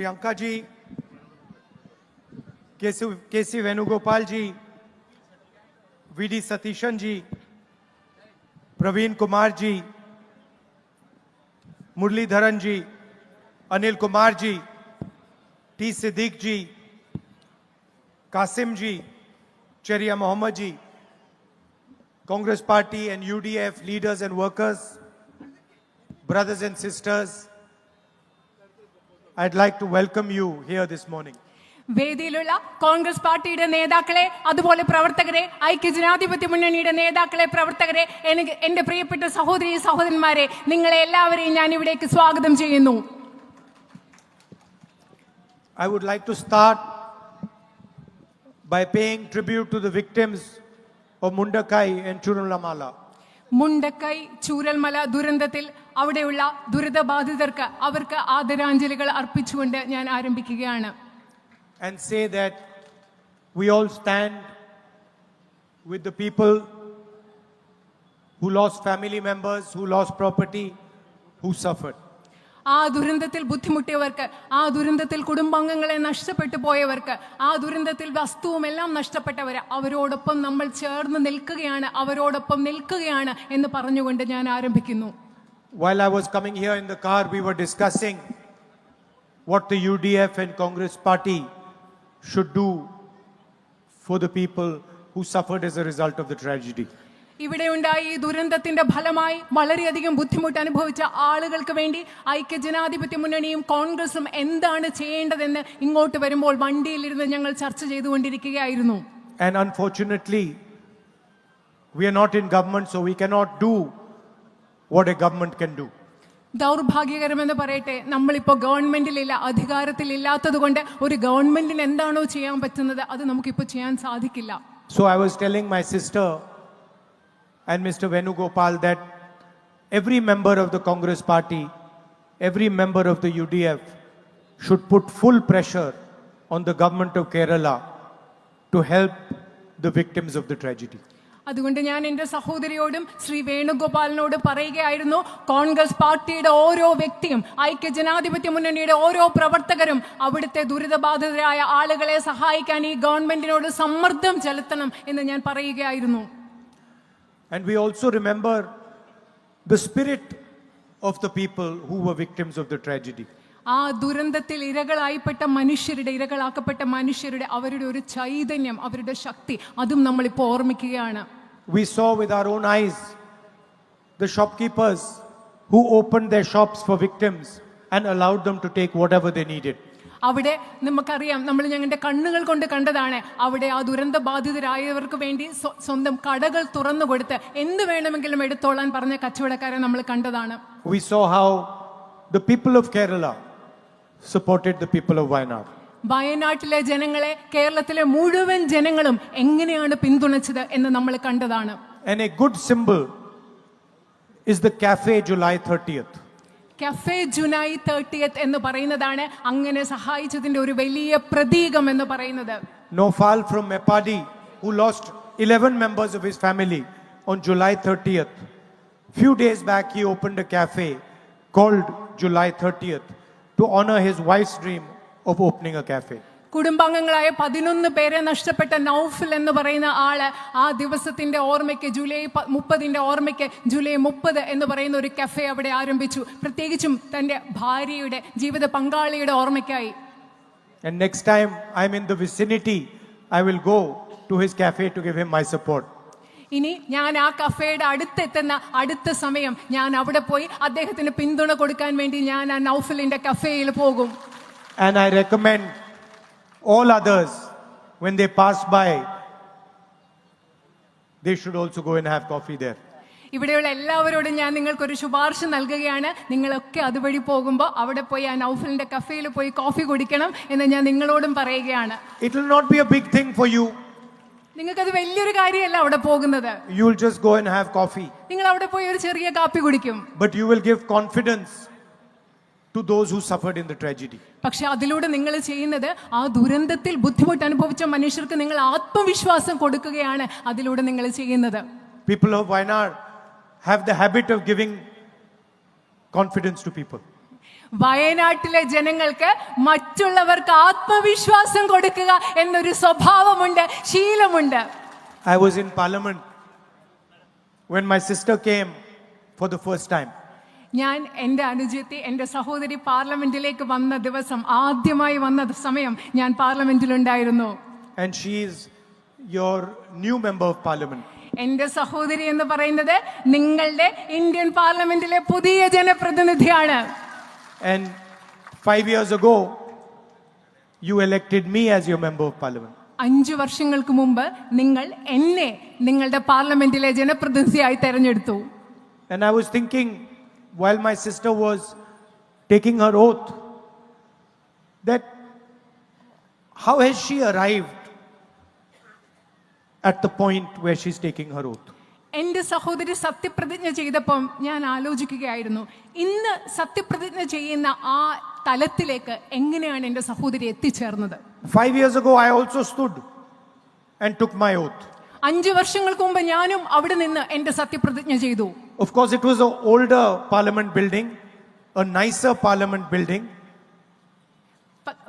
Priyanka ji, KC Venugopal ji, VD Satishan ji, Praveen Kumar ji, Murli Dharan ji, Anil Kumar ji, T. Siddiq ji, Qasim ji, Cheria Mohammed ji, Congress Party and UDF leaders and workers, brothers and sisters, I'd like to welcome you here this morning. വേദിയിലുള്ള Congress പാർട്ടിയുടെ നേതാക്കളെ, അതുപോലെ പ്രവർത്തകരെ, ഐക്യജനാധിപത്യ മുന്നണിയുടെ നേതാക്കളെ, പ്രവർത്തകരെ, എന്റെ പ്രിയപ്പെട്ട സഹോദരി സഹോദരന്മാരെ, നിങ്ങളെ എല്ലാവരെയും ഞാൻ ഇവിടേക്ക് സ്വാഗതം ചെയ്യുന്നു. I would like to start by paying tribute to the victims of Mundakai and Churunlamala. Mundakkai Chooralmala ദുരന്തത്തിൽ അവിടെയുള്ള ദുരിതബാധിതർക്ക് അവർക്ക് ആദരാഞ്ജലികൾ അർപ്പിച്ചുകൊണ്ട് ഞാൻ ആരംഭിക്കുകയാണ്. And say that we all stand with the people who lost family members, who lost property, who suffered. ആ ദുരന്തത്തിൽ ബുദ്ധിമുട്ടിയവർക്ക്, ആ ദുരന്തത്തിൽ കുടുംബാംഗങ്ങളെ നഷ്ടപ്പെട്ടു പോയവർക്ക്, ആ ദുരന്തത്തിൽ വസ്തുവും എല്ലാം നഷ്ടപ്പെട്ടവർ, അവരോടൊപ്പം നമ്മൾ ചേർന്ന് നിൽക്കുകയാണ്, അവരോടൊപ്പം നിൽക്കുകയാണ് എന്ന് പറഞ്ഞുകൊണ്ട് ഞാൻ ആരംഭിക്കുന്നു. While I was coming here in the car, we were discussing what the UDF and Congress Party should do for the people who suffered as a result of the tragedy. ഇവിടെ ഉണ്ടായി ഈ ദുരന്തത്തിന്റെ ഫലമായി വളരെയധികം ബുദ്ധിമുട്ട് അനുഭവിച്ച ആളുകൾക്ക് വേണ്ടി ഐക്യജനാധിപത്യ മുന്നണിയും കോൺഗ്രസും എന്താണ് ചെയ്യേണ്ടതെന്ന് ഇങ്ങോട്ട് വരുമ്പോൾ വണ്ടിയിലിരുന്ന് ഞങ്ങൾ ചർച്ച ചെയ്തുകൊണ്ടിരിക്കുകയായിരുന്നു. And unfortunately, we are not in government, so we cannot do what a government can do. ദൗർഭാഗ്യകരമെന്ന് പറയട്ടെ, നമ്മളിപ്പോൾ ഗവൺമെന്റിലില്ല, അധികാരത്തിലില്ലാത്തത് കൊണ്ട് ഒരു ഗവൺമെന്റിന് എന്താണോ ചെയ്യാൻ പറ്റുന്നത് അത് നമുക്കിപ്പോൾ ചെയ്യാൻ സാധിക്കില്ല. So I was telling my sister and Mr. Venugopal that every member of the Congress Party, every member of the UDF should put full pressure on the government of Kerala to help the victims of the tragedy. അതുകൊണ്ട് ഞാൻ എൻ്റെ സഹോദരിയോടും ശ്രീ വേണുഗോപാലിനോട് പറയുകയായിരുന്നു, കോൺഗ്രസ് പാർട്ടിയുടെ ഓരോ വ്യക്തിയും ഐക്യജനാധിപത്യ മുന്നണിയുടെ ഓരോ പ്രവർത്തകരും അവിടുത്തെ ദുരിതബാധിതരായ ആളുകളെ സഹായിക്കാൻ ഈ ഗവൺമെന്റിനോട് സമ്മർദ്ദം ചെലുത്തണം എന്ന് ഞാൻ പറയുകയായിരുന്നു. And we also remember the spirit of the people who were victims of the tragedy. ആ ദുരന്തത്തിൽ ഇരകളാക്കപ്പെട്ട മനുഷ്യരുടെ അവരുടെ ഒരു ചൈതന്യം, അവരുടെ ശക്തി, അതും നമ്മളിപ്പോൾ ഓർമ്മിക്കുകയാണ്. We saw with our own eyes the shopkeepers who opened their shops for victims and allowed them to take whatever they needed. അവിടെ നമുക്കറിയാം, നമ്മൾ ഞങ്ങളുടെ കണ്ണുകൾ കൊണ്ട് കണ്ടതാണ്, അവിടെ ആ ദുരന്ത ബാധിതരായവർക്ക് വേണ്ടി സ്വന്തം കടകൾ തുറന്നു കൊടുത്ത് എന്ത് വേണമെങ്കിലും എടുത്തോളാൻ പറഞ്ഞ കച്ചവടക്കാരെ നമ്മൾ കണ്ടതാണ്. We saw how the people of Kerala supported the people of Wayanad. വയനാട്ടിലെ ജനങ്ങളെ കേരളത്തിലെ മുഴുവൻ ജനങ്ങളും എങ്ങനെയാണ് പിന്തുണച്ചത് എന്ന് നമ്മൾ കണ്ടതാണ്. And a good symbol is the Cafe July 30th. Cafe July 30th എന്ന് പറയുന്നതാണ് അങ്ങനെ സഹായിച്ചതിന്റെ ഒരു വലിയ പ്രതീകം എന്ന് പറയുന്നത്. Nofal from Mepadi, who lost 11 members of his family on July 30th. Few days back he opened a cafe called July 30th to honor his wife's dream of opening a cafe. കുടുംബാംഗങ്ങളായ 11 പേരെ നഷ്ടപ്പെട്ട നൗഫൽ എന്ന് പറയുന്ന ആള് ആ ദിവസത്തിന്റെ ഓർമ്മയ്ക്ക്, July 30ന്റെ ഓർമ്മയ്ക്ക് July 30 എന്ന് പറയുന്ന ഒരു കഫേ അവിടെ ആരംഭിച്ചു, പ്രത്യേകിച്ചും തന്റെ ഭാര്യയുടെ ജീവിത പങ്കാളിയുടെ ഓർമ്മയ്ക്കായി. And next time I'm in the vicinity, I will go to his cafe to give him my support. ഇനി ഞാൻ ആ കഫേയുടെ അടുത്തെത്തുന്ന അടുത്ത സമയം ഞാൻ അവിടെ പോയി അദ്ദേഹത്തിന് പിന്തുണ കൊടുക്കാൻ വേണ്ടി ഞാൻ ആ നൗഫലിന്റെ കഫേയിൽ പോകും. And I recommend all others, when they pass by, they should also go and have coffee there. ഇവിടെയുള്ള എല്ലാവരോടും ഞാൻ നിങ്ങൾക്കൊരു ശുപാർശ നൽകുകയാണ്, നിങ്ങളൊക്കെ അതുവഴി പോകുമ്പോൾ അവിടെ പോയി ആ നൗഫലിന്റെ കഫേയിൽ പോയി കോഫി കുടിക്കണം എന്ന് ഞാൻ നിങ്ങളോടും പറയുകയാണ്. It will not be a big thing for you. നിങ്ങൾക്കത് വലിയൊരു കാര്യമല്ല അവിടെ പോകുന്നത്. You will just go and have coffee. നിങ്ങൾ അവിടെ പോയി ഒരു ചെറിയ കാപ്പി കുടിക്കും. But you will give confidence to those who suffered in the tragedy. പക്ഷെ അതിലൂടെ നിങ്ങൾ ചെയ്യുന്നത് ആ ദുരന്തത്തിൽ ബുദ്ധിമുട്ട് അനുഭവിച്ച മനുഷ്യർക്ക് നിങ്ങൾ ആത്മവിശ്വാസം കൊടുക്കുകയാണ് അതിലൂടെ നിങ്ങൾ ചെയ്യുന്നത്. People of Wayanad have the habit of giving confidence to people. വയനാട്ടിലെ ജനങ്ങൾക്ക് മറ്റുള്ളവർക്ക് ആത്മവിശ്വാസം കൊടുക്കുക എന്നൊരു സ്വഭാവമുണ്ട്, ശീലമുണ്ട്. I was in Parliament when my sister came for the first time. ഞാൻ എൻ്റെ അനുജത്തി, എൻ്റെ സഹോദരി പാർലമെന്റിലേക്ക് വന്ന ദിവസം, ആദ്യമായി വന്ന സമയം ഞാൻ പാർലമെന്റിലുണ്ടായിരുന്നു. And she is your new member of Parliament. എൻ്റെ സഹോദരി എന്ന് പറയുന്നത് നിങ്ങളുടെ ഇന്ത്യൻ പാർലമെന്റിലെ പുതിയ ജനപ്രതിനിധിയാണ്. And 5 years ago, you elected me as your member of Parliament. 5 വർഷങ്ങൾക്ക് മുമ്പ് നിങ്ങൾ എന്നെ നിങ്ങളുടെ പാർലമെന്റിലെ ജനപ്രതിനിധിയായി തെരഞ്ഞെടുത്തു. And I was thinking, while my sister was taking her oath, that how has she arrived at the point where she's taking her oath? എൻ്റെ സഹോദരി സത്യപ്രതിജ്ഞ ചെയ്തപ്പം ഞാൻ ആലോചിക്കുകയായിരുന്നു, ഇന്ന് സത്യപ്രതിജ്ഞ ചെയ്യുന്ന ആ തലത്തിലേക്ക് എങ്ങനെയാണ് എൻ്റെ സഹോദരി എത്തിച്ചേർന്നത്. 5 years ago, I also stood and took my oath. 5 വർഷങ്ങൾക്ക് മുമ്പ് ഞാനും അവിടെ നിന്ന് എൻ്റെ സത്യപ്രതിജ്ഞ ചെയ്തു. Of course, it was an older parliament building, a nicer parliament building.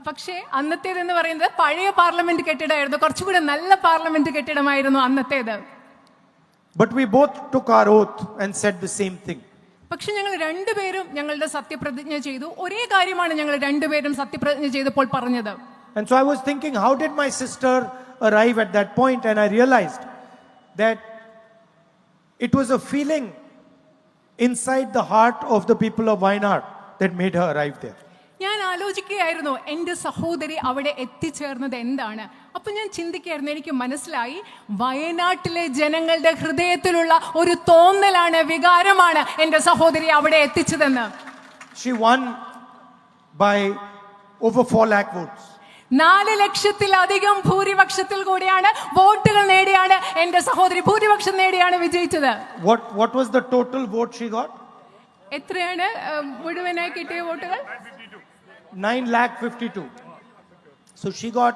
പക്ഷേ അന്നത്തേതെന്ന് പറയുന്നത് പഴയ പാർലമെന്റ് കെട്ടിടമായിരുന്നു, കുറച്ചുകൂടെ നല്ല parliament കെട്ടിടമായിരുന്നു അന്നത്തേത്. But we both took our oath and said the same thing. പക്ഷെ ഞങ്ങൾ രണ്ടുപേരും ഞങ്ങളുടെ സത്യപ്രതിജ്ഞ ചെയ്തു. ഒരേ കാര്യമാണ് ഞങ്ങൾ രണ്ടുപേരും സത്യപ്രതിജ്ഞ ചെയ്തപ്പോൾ പറഞ്ഞത്. And so I was thinking, how did my sister arrive at that point? And I realized that it was a feeling inside the heart of the people of Wayanad that made her arrive there. ഞാൻ ആലോചിക്കുകയായിരുന്നു എൻ്റെ സഹോദരി അവിടെ എത്തിച്ചേർന്നത് എന്താണ്. അപ്പൊ ഞാൻ ചിന്തിക്കുകയായിരുന്നു, എനിക്ക് മനസ്സിലായി വയനാട്ടിലെ ജനങ്ങളുടെ ഹൃദയത്തിലുള്ള ഒരു തോന്നലാണ്, വികാരമാണ് എൻ്റെ സഹോദരി അവിടെ എത്തിച്ചതെന്ന്. She won by over 4 lakh votes. 4 ലക്ഷത്തിലധികം ഭൂരിപക്ഷത്തിൽ കൂടിയാണ്, വോട്ടുകൾ നേടിയാണ് എൻ്റെ സഹോദരി ഭൂരിപക്ഷം നേടിയാണ് വിജയിച്ചത്. What was the total vote she got? എത്രയാണ് മുഴുവനായി കിട്ടിയ വോട്ടുകൾ? 9,52,000. So she got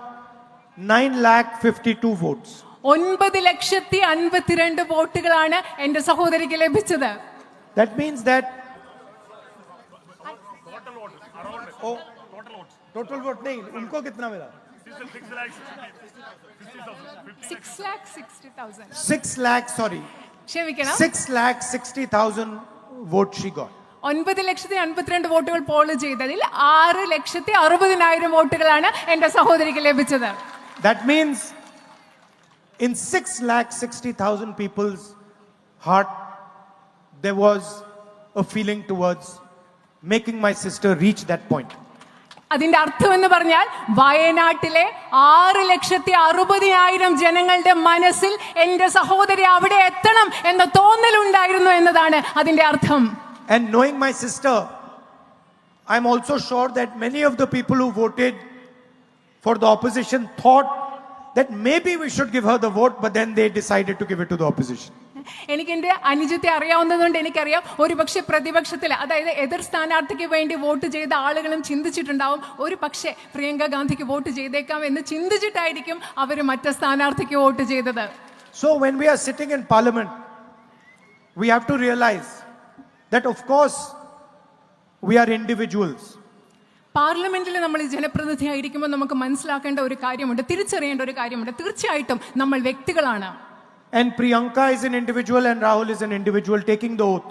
9,52,000 votes. 9,52,000 വോട്ടുകളാണ് എൻ്റെ സഹോദരിക്ക് ലഭിച്ചത്. That means that total vote नहीं, उनको कितना मिला? 6,60,000. 6 lakh, sorry. ക്ഷമിക്കണം, 6,60,000 votes she got. 9,52,000 വോട്ടുകൾ പോൾ ചെയ്തതിൽ 6,60,000 വോട്ടുകളാണ് എൻ്റെ സഹോദരിക്ക് ലഭിച്ചത്. That means in 6,60,000 people's heart there was a feeling towards making my sister reach that point. അതിന്റെ അർത്ഥം എന്ന് പറഞ്ഞാൽ വയനാട്ടിലെ 6,60,000 ജനങ്ങളുടെ മനസ്സിൽ എൻ്റെ സഹോദരി അവിടെ എത്തണം എന്ന തോന്നലുണ്ടായിരുന്നു എന്നതാണ് അതിന്റെ അർത്ഥം. And knowing my sister, I'm also sure that many of the people who voted for the opposition thought that maybe we should give her the vote, but then they decided to give it to the opposition. എനിക്ക് എൻ്റെ അനുജത്തെ അറിയാവുന്നതുകൊണ്ട് എനിക്കറിയാം, ഒരുപക്ഷെ പ്രതിപക്ഷത്തിൽ, അതായത് എതിർ സ്ഥാനാർത്ഥിക്ക് വേണ്ടി vote ചെയ്ത ആളുകളും ചിന്തിച്ചിട്ടുണ്ടാവും, ഒരു പക്ഷേ പ്രിയങ്ക ഗാന്ധിക്ക് വോട്ട് ചെയ്തേക്കാം എന്ന് ചിന്തിച്ചിട്ടായിരിക്കും അവർ മറ്റു സ്ഥാനാർത്ഥിക്ക് വോട്ട് ചെയ്തത്. So when we are sitting in parliament, we have to realize that of course we are individuals. പാർലമെന്റിൽ നമ്മൾ ജനപ്രതിനിധിയായിരിക്കുമ്പോൾ നമുക്ക് മനസ്സിലാക്കേണ്ട ഒരു കാര്യമുണ്ട്, തിരിച്ചറിയേണ്ട ഒരു കാര്യമുണ്ട്. തീർച്ചയായിട്ടും നമ്മൾ വ്യക്തികളാണ്. And Priyanka is an individual and Rahul is an individual taking the oath.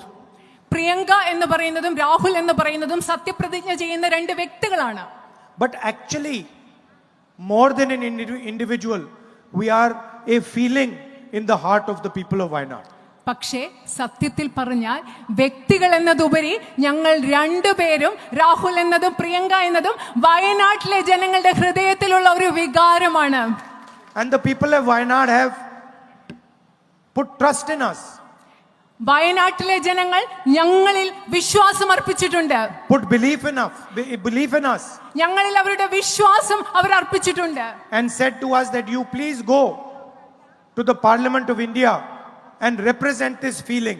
Priyanka എന്ന് പറയുന്നതും രാഹുൽ എന്ന് പറയുന്നതും സത്യപ്രതിജ്ഞ ചെയ്യുന്ന 2 വ്യക്തികളാണ്. But actually, more than an individual, we are a feeling in the heart of the people of Wayanad. പക്ഷേ സത്യത്തിൽ പറഞ്ഞാൽ വ്യക്തികൾ എന്നതുപരി ഞങ്ങൾ 2 പേരും, രാഹുൽ എന്നതും പ്രിയങ്ക എന്നതും വയനാട്ടിലെ ജനങ്ങളുടെ ഹൃദയത്തിലുള്ള ഒരു വികാരമാണ്. And the people of Wayanad have put trust in us. വയനാട്ടിലെ ജനങ്ങൾ ഞങ്ങളിൽ വിശ്വാസം അർപ്പിച്ചിട്ടുണ്ട്. Put belief in us. ഞങ്ങളിൽ അവരുടെ വിശ്വാസം അവർ അർപ്പിച്ചിട്ടുണ്ട്. And said to us that you please go to the Parliament of India and represent this feeling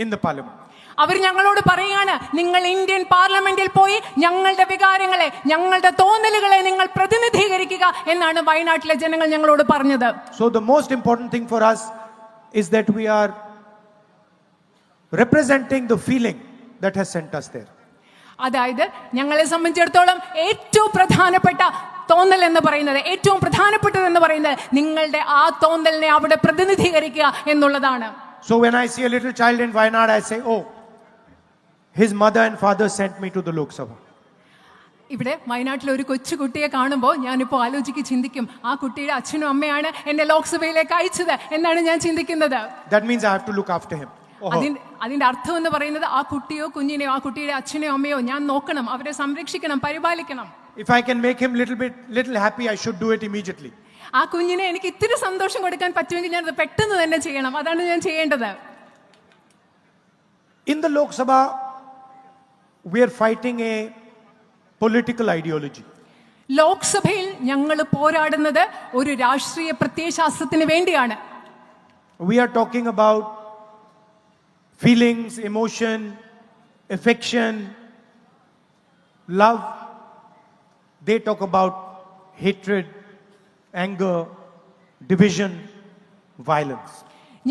in the Parliament. അവർ ഞങ്ങളോട് പറയാണ്, നിങ്ങൾ ഇന്ത്യൻ പാർലമെന്റിൽ പോയി ഞങ്ങളുടെ വികാരങ്ങളെ, ഞങ്ങളുടെ തോന്നലുകളെ നിങ്ങൾ പ്രതിനിധീകരിക്കുക എന്നാണ് വയനാട്ടിലെ ജനങ്ങൾ ഞങ്ങളോട് പറഞ്ഞത്. So the most important thing for us is that we are representing the feeling that has sent us there. അതായത് ഞങ്ങളെ സംബന്ധിച്ചിടത്തോളം ഏറ്റവും പ്രധാനപ്പെട്ട തോന്നൽ എന്ന് പറയുന്നത്, ഏറ്റവും പ്രധാനപ്പെട്ടത് എന്ന് പറയുന്നത് നിങ്ങളുടെ ആ തോന്നലിനെ അവിടെ പ്രതിനിധീകരിക്കുക എന്നുള്ളതാണ്. So when I see a little child in Wayanad, I say, oh, his mother and father sent me to the Lok Sabha. ഇവിടെ വയനാട്ടിൽ ഒരു കൊച്ചുകുട്ടിയെ കാണുമ്പോൾ ഞാനിപ്പോൾ ചിന്തിക്കും, ആ കുട്ടിയുടെ അച്ഛനും അമ്മയാണ് എന്നെ ലോക്സഭയിലേക്ക് അയച്ചത് എന്നാണ് ഞാൻ ചിന്തിക്കുന്നത്. That means I have to look after him. അതിന്റെ അർത്ഥം എന്ന് പറയുന്നത് ആ കുട്ടിയോ കുഞ്ഞിനെയോ ആ കുട്ടിയുടെ അച്ഛനെയോ അമ്മയോ ഞാൻ നോക്കണം, അവരെ സംരക്ഷിക്കണം, പരിപാലിക്കണം. If I can make him little happy, I should do it immediately. ആ കുഞ്ഞിനെ എനിക്ക് ഇത്തിരി സന്തോഷം കൊടുക്കാൻ പറ്റുമെങ്കിൽ ഞാൻ അത് പെട്ടെന്ന് തന്നെ ചെയ്യണം. അതാണ് ഞാൻ ചെയ്യേണ്ടത്. In the Lok Sabha, we are fighting a political ideology. ലോക്സഭയിൽ ഞങ്ങൾ പോരാടുന്നത് ഒരു രാഷ്ട്രീയ പ്രത്യയശാസ്ത്രത്തിന് വേണ്ടിയാണ്. We are talking about feelings, emotion, affection, love. They talk about hatred, anger, division, violence.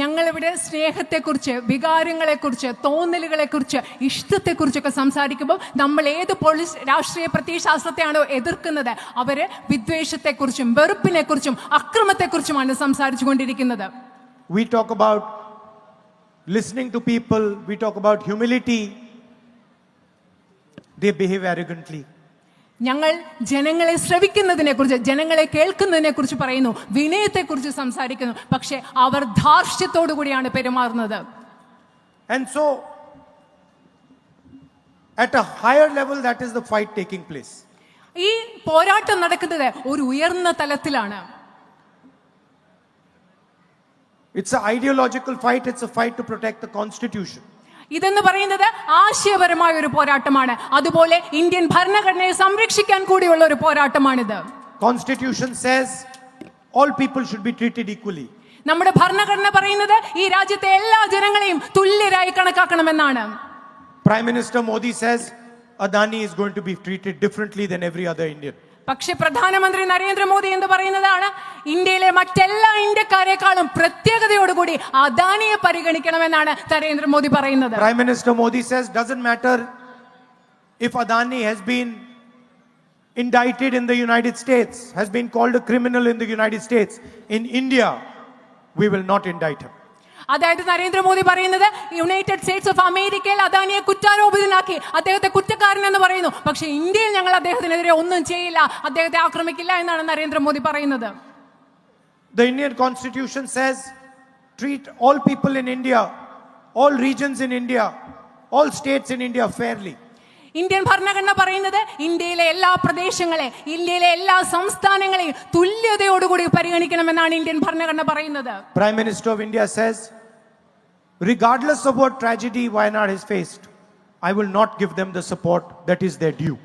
ഞങ്ങളിവിടെ സ്നേഹത്തെക്കുറിച്ച്, വികാരങ്ങളെക്കുറിച്ച്, തോന്നലുകളെക്കുറിച്ച്, ഇഷ്ടത്തെക്കുറിച്ചൊക്കെ സംസാരിക്കുമ്പോൾ നമ്മൾ ഏത് രാഷ്ട്രീയ പ്രത്യയശാസ്ത്രത്തെയാണോ എതിർക്കുന്നത് അവര് വിദ്വേഷത്തെക്കുറിച്ചും വെറുപ്പിനെക്കുറിച്ചും അക്രമത്തെക്കുറിച്ചുമാണ് സംസാരിച്ചു കൊണ്ടിരിക്കുന്നത്. We talk about listening to people, we talk about humility. They behave arrogantly. ഞങ്ങൾ ജനങ്ങളെ ശ്രവിക്കുന്നതിനെ കുറിച്ച്, ജനങ്ങളെ കേൾക്കുന്നതിനെ കുറിച്ച് പറയുന്നു, വിനയത്തെക്കുറിച്ച് സംസാരിക്കുന്നു, പക്ഷെ അവർ ധാർഷ്ട്യത്തോടു കൂടിയാണ് പെരുമാറുന്നത്. And so at a higher level, that is the fight taking place. ഈ പോരാട്ടം നടക്കുന്നത് ഒരു ഉയർന്ന തലത്തിലാണ്. It's an ideological fight, it's a fight to protect the constitution. ഇതെന്ന് പറയുന്നത് ആശയപരമായ ഒരു പോരാട്ടമാണ്. അതുപോലെ ഇന്ത്യൻ ഭരണഘടനയെ സംരക്ഷിക്കാൻ കൂടിയുള്ള ഒരു പോരാട്ടമാണിത്. Constitution says all people should be treated equally. നമ്മുടെ ഭരണഘടന പറയുന്നത് ഈ രാജ്യത്തെ എല്ലാ ജനങ്ങളെയും തുല്യരായി കണക്കാക്കണമെന്നാണ്. Prime Minister Modi says Adani is going to be treated differently than every other Indian. പക്ഷെ പ്രധാനമന്ത്രി നരേന്ദ്രമോദി എന്ന് പറയുന്നതാണ് ഇന്ത്യയിലെ മറ്റെല്ലാ ഇന്ത്യക്കാരെക്കാളും പ്രത്യേകതയോടുകൂടി അദാനിയെ പരിഗണിക്കണമെന്നാണ് നരേന്ദ്രമോദി പറയുന്നത്. Prime Minister Modi says doesn't matter if Adani has been indicted in the United States, has been called a criminal in the United States. In India, we will not indict him. അതായത് നരേന്ദ്രമോദി പറയുന്നത് United States of അമേരിക്കയിൽ അദാനിയെ കുറ്റാരോപിതനാക്കി അദ്ദേഹത്തെ കുറ്റക്കാരൻ എന്ന് പറയുന്നു, പക്ഷെ ഇന്ത്യയിൽ ഞങ്ങൾ അദ്ദേഹത്തിനെതിരെ ഒന്നും ചെയ്യില്ല, അദ്ദേഹത്തെ ആക്രമിക്കില്ല എന്നാണ് നരേന്ദ്രമോദി പറയുന്നത്. The Indian Constitution says treat all people in India, all regions in India, all states in India fairly. Indian ഭരണഘടന പറയുന്നത് ഇന്ത്യയിലെ എല്ലാ പ്രദേശങ്ങളെ, ഇന്ത്യയിലെ എല്ലാ സംസ്ഥാനങ്ങളെയും തുല്യതയോടുകൂടി പരിഗണിക്കണമെന്നാണ് ഇന്ത്യൻ ഭരണഘടന പറയുന്നത്. Prime Minister of India says, regardless of what tragedy Wayanad has faced, I will not give them the support that is their due.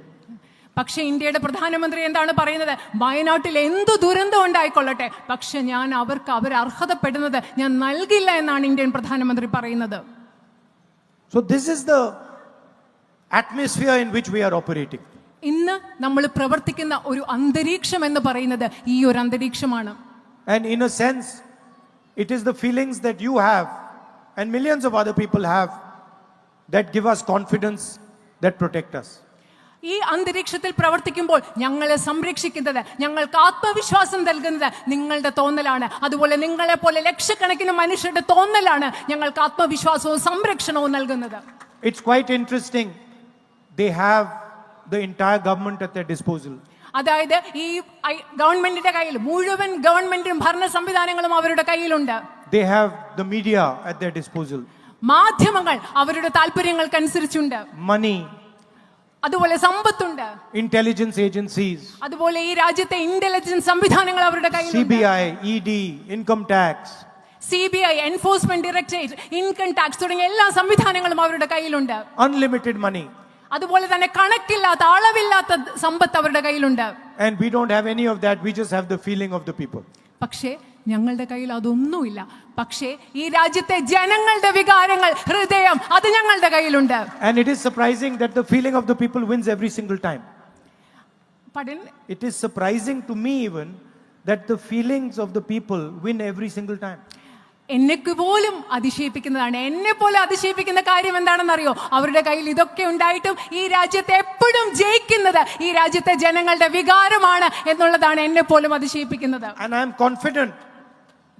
പക്ഷെ ഇന്ത്യയുടെ പ്രധാനമന്ത്രി എന്താണ് പറയുന്നത്? വയനാട്ടിൽ എന്തു ദുരന്തം ഉണ്ടായിക്കൊള്ളട്ടെ, പക്ഷെ ഞാൻ അവർ അർഹതപ്പെടുന്നത് ഞാൻ നൽകില്ല എന്നാണ് ഇന്ത്യൻ പ്രധാനമന്ത്രി പറയുന്നത്. So this is the atmosphere in which we are operating. ഇന്ന് നമ്മൾ പ്രവർത്തിക്കുന്ന ഒരു അന്തരീക്ഷം എന്ന് പറയുന്നത് ഈ ഒരു അന്തരീക്ഷമാണ്. And in a sense, it is the feelings that you have and millions of other people have that give us confidence, that protect us. ഈ അന്തരീക്ഷത്തിൽ പ്രവർത്തിക്കുമ്പോൾ ഞങ്ങളെ സംരക്ഷിക്കുന്നത്, ഞങ്ങൾക്ക് ആത്മവിശ്വാസം നൽകുന്നത് നിങ്ങളുടെ തോന്നലാണ്. അതുപോലെ നിങ്ങളെ പോലെ ലക്ഷക്കണക്കിന് മനുഷ്യരുടെ തോന്നലാണ് ഞങ്ങൾക്ക് ആത്മവിശ്വാസവും സംരക്ഷണവും നൽകുന്നത്. It's quite interesting. They have the entire government at their disposal. അതായത് ഈ ഗവൺമെന്റിന്റെ കയ്യിൽ മുഴുവൻ ഗവൺമെന്റും ഭരണ സംവിധാനങ്ങളും അവരുടെ കയ്യിലുണ്ട്. They have the media at their disposal. മാധ്യമങ്ങൾ അവരുടെ താല്പര്യങ്ങൾക്കനുസരിച്ചുണ്ട്. Money. അതുപോലെ സമ്പത്തുണ്ട്. Intelligence agencies. അതുപോലെ ഈ രാജ്യത്തെ ഇന്റലിജൻസ് സംവിധാനങ്ങൾ അവരുടെ കയ്യിലുണ്ട്. CBI, ED, income tax. CBI, enforcement directorate, income tax തുടങ്ങിയ എല്ലാ സംവിധാനങ്ങളും അവരുടെ കയ്യിലുണ്ട്. Unlimited money. അതുപോലെ തന്നെ കണക്കില്ലാത്ത, അളവില്ലാത്ത സമ്പത്ത് അവരുടെ കയ്യിലുണ്ട്. And we don't have any of that. We just have the feeling of the people. പക്ഷേ ഞങ്ങളുടെ കയ്യിൽ അതൊന്നുമില്ല. പക്ഷേ ഈ രാജ്യത്തെ ജനങ്ങളുടെ വികാരങ്ങൾ, ഹൃദയം, അത് ഞങ്ങളുടെ കയ്യിലുണ്ട്. And it is surprising that the feeling of the people wins every single time. Pardon? It is surprising to me even that the feelings of the people win every single time. എന്നെക്ക് പോലും അതിശയിപ്പിക്കുന്നതാണ്. എന്നെ പോലെ അതിശയിപ്പിക്കുന്ന കാര്യം എന്താണെന്നറിയോ? അവരുടെ കയ്യിൽ ഇതൊക്കെ ഉണ്ടായിട്ടും ഈ രാജ്യത്തെ എപ്പോഴും ജയിക്കുന്നത് ഈ രാജ്യത്തെ ജനങ്ങളുടെ വികാരമാണ് എന്നുള്ളതാണ് എന്നെ പോലും അതിശയിപ്പിക്കുന്നത്. And I am confident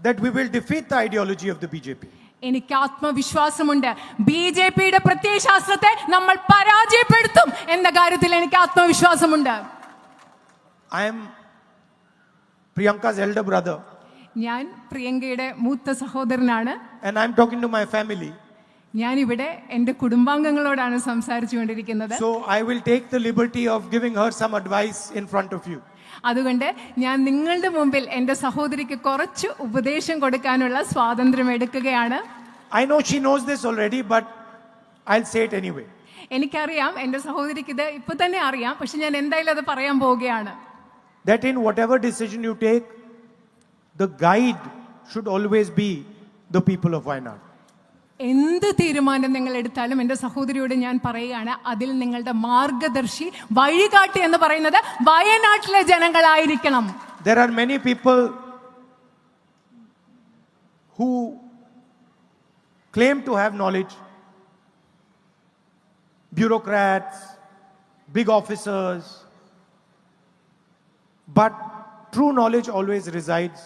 that we will defeat the ideology of the BJP. എനിക്ക് ആത്മവിശ്വാസമുണ്ട്, BJPയുടെ പ്രത്യയശാസ്ത്രത്തെ നമ്മൾ പരാജയപ്പെടുത്തും എന്ന കാര്യത്തിൽ എനിക്ക് ആത്മവിശ്വാസമുണ്ട്. I am Priyanka's elder brother. ഞാൻ പ്രിയങ്കയുടെ മൂത്ത സഹോദരനാണ്. And I am talking to my family. ഞാനിവിടെ എൻ്റെ കുടുംബാംഗങ്ങളോടാണ് സംസാരിച്ചു കൊണ്ടിരിക്കുന്നത്. So I will take the liberty of giving her some advice in front of you. അതുകൊണ്ട് ഞാൻ നിങ്ങളുടെ മുമ്പിൽ എൻ്റെ സഹോദരിക്ക് കുറച്ച് ഉപദേശം കൊടുക്കാനുള്ള സ്വാതന്ത്ര്യം എടുക്കുകയാണ്. I know she knows this already, but I'll say it anyway. എനിക്കറിയാം എൻ്റെ സഹോദരിക്ക് ഇത് ഇപ്പൊ തന്നെ അറിയാം, പക്ഷെ ഞാൻ എന്തായാലും അത് പറയാൻ പോവുകയാണ്. That in whatever decision you take, the guide should always be the people of Wayanad. എന്ത് തീരുമാനം നിങ്ങൾ എടുത്താലും എൻ്റെ സഹോദരിയോട് ഞാൻ പറയുകയാണ്, അതിൽ നിങ്ങളുടെ മാർഗദർശി വഴികാട്ടി എന്ന് പറയുന്നത് വയനാട്ടിലെ ജനങ്ങളായിരിക്കണം. There are many people who claim to have knowledge, bureaucrats, big officers, but true knowledge always resides